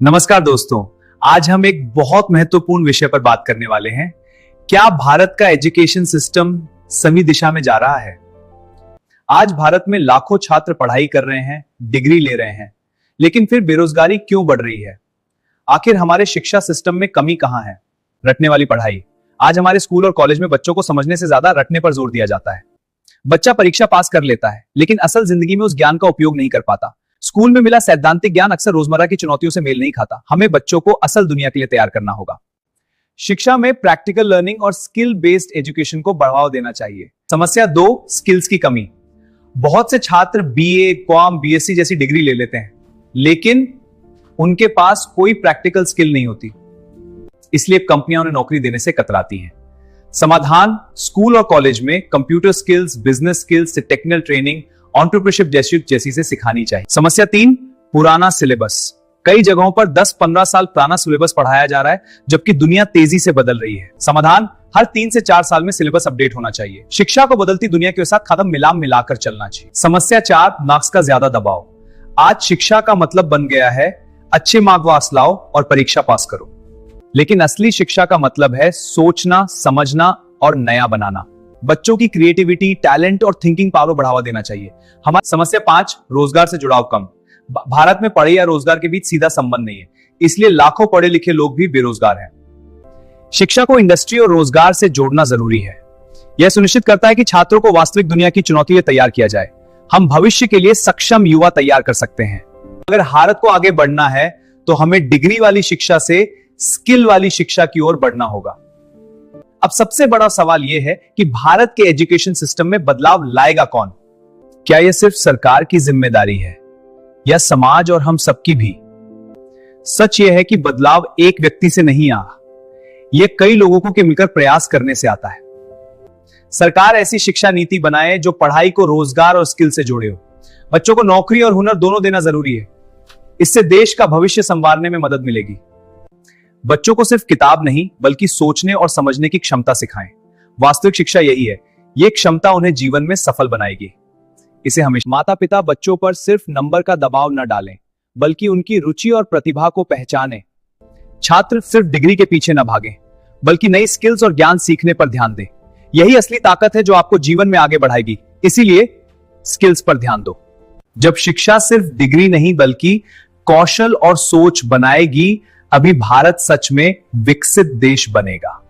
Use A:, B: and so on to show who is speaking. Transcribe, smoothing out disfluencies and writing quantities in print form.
A: नमस्कार दोस्तों, आज हम एक बहुत महत्वपूर्ण विषय पर बात करने वाले हैं। क्या भारत का एजुकेशन सिस्टम सही दिशा में जा रहा है? आज भारत में लाखों छात्र पढ़ाई कर रहे हैं, डिग्री ले रहे हैं, लेकिन फिर बेरोजगारी क्यों बढ़ रही है? आखिर हमारे शिक्षा सिस्टम में कमी कहां है? रटने वाली पढ़ाई। आज हमारे स्कूल और कॉलेज में बच्चों को समझने से ज्यादा रटने पर जोर दिया जाता है। बच्चा परीक्षा पास कर लेता है, लेकिन असल जिंदगी में उस ज्ञान का उपयोग नहीं कर पाता। स्कूल में मिला सैद्धांतिक ज्ञान अक्सर रोजमर्रा की चुनौतियों से मेल नहीं खाता। हमें बच्चों को असल दुनिया के लिए तैयार करना होगा। शिक्षा में प्रैक्टिकल लर्निंग और स्किल बेस्ड एजुकेशन को बढ़ावा देना चाहिए। समस्या 2, स्किल्स की कमी। बहुत से छात्र बीए, कॉम, बीएससी जैसी डिग्री ले लेते हैं, लेकिन उनके पास कोई प्रैक्टिकल स्किल नहीं होती, इसलिए कंपनियां उन्हें नौकरी देने से कतराती हैं। समाधान, स्कूल और कॉलेज में computer skills, business skills, technical training, entrepreneurship जैसी से सिखानी चाहिए। समस्या 3, पुराना सिलेबस। कई जगहों पर 10-15 साल पुराना सिलेबस पढ़ाया जा रहा है, जबकि दुनिया तेजी से बदल रही है। समाधान, हर 3 से 4 साल में सिलेबस अपडेट होना चाहिए। शिक्षा को बदलती दुनिया के साथ कदम मिलाकर चलना चाहिए। समस्या 4, मार्क्स का ज्यादा दबाव। आज शिक्षा का मतलब बन गया है अच्छे मार्क्स लाओ और परीक्षा पास करो, लेकिन असली शिक्षा का मतलब है सोचना, समझना और नया बनाना। बच्चों की क्रिएटिविटी, टैलेंट और थिंकिंग पावर बढ़ावा देना चाहिए। हमारी समस्या 5, रोजगार से जुड़ाव कम। भारत में पढ़ाई या रोजगार के बीच सीधा संबंध नहीं है, इसलिए लाखों पढ़े लिखे लोग भी बेरोजगार हैं। शिक्षा को इंडस्ट्री और रोजगार से जोड़ना जरूरी है। यह सुनिश्चित करता है कि छात्रों को वास्तविक दुनिया की चुनौतियों तैयार किया जाए। हम भविष्य के लिए सक्षम युवा तैयार कर सकते हैं। अगर भारत को आगे बढ़ना है तो हमें डिग्री वाली शिक्षा से स्किल वाली शिक्षा की ओर बढ़ना होगा। अब सबसे बड़ा सवाल यह है कि भारत के एजुकेशन सिस्टम में बदलाव लाएगा कौन? क्या यह सिर्फ सरकार की जिम्मेदारी है या समाज और हम सबकी भी? सच यह है कि बदलाव एक व्यक्ति से नहीं आ, यह कई लोगों को मिलकर प्रयास करने से आता है। सरकार ऐसी शिक्षा नीति बनाए जो पढ़ाई को रोजगार और स्किल से जोड़े हो। बच्चों को नौकरी और हुनर दोनों देना जरूरी है। इससे देश का भविष्य संवारने में मदद मिलेगी। बच्चों को सिर्फ किताब नहीं बल्कि सोचने और समझने की क्षमता सिखाएं। वास्तविक शिक्षा यही है। यह क्षमता उन्हें जीवन में सफल बनाएगी। इसे हमेशा माता पिता बच्चों पर सिर्फ नंबर का दबाव न डालें, बल्कि उनकी रुचि और प्रतिभा को पहचानें। छात्र सिर्फ डिग्री के पीछे न भागें, बल्कि नई स्किल्स और ज्ञान सीखने पर ध्यान दें। यही असली ताकत है जो आपको जीवन में आगे बढ़ाएगी। इसीलिए स्किल्स पर ध्यान दो। जब शिक्षा सिर्फ डिग्री नहीं बल्कि कौशल और सोच बनाएगी, अभी भारत सच में विकसित देश बनेगा।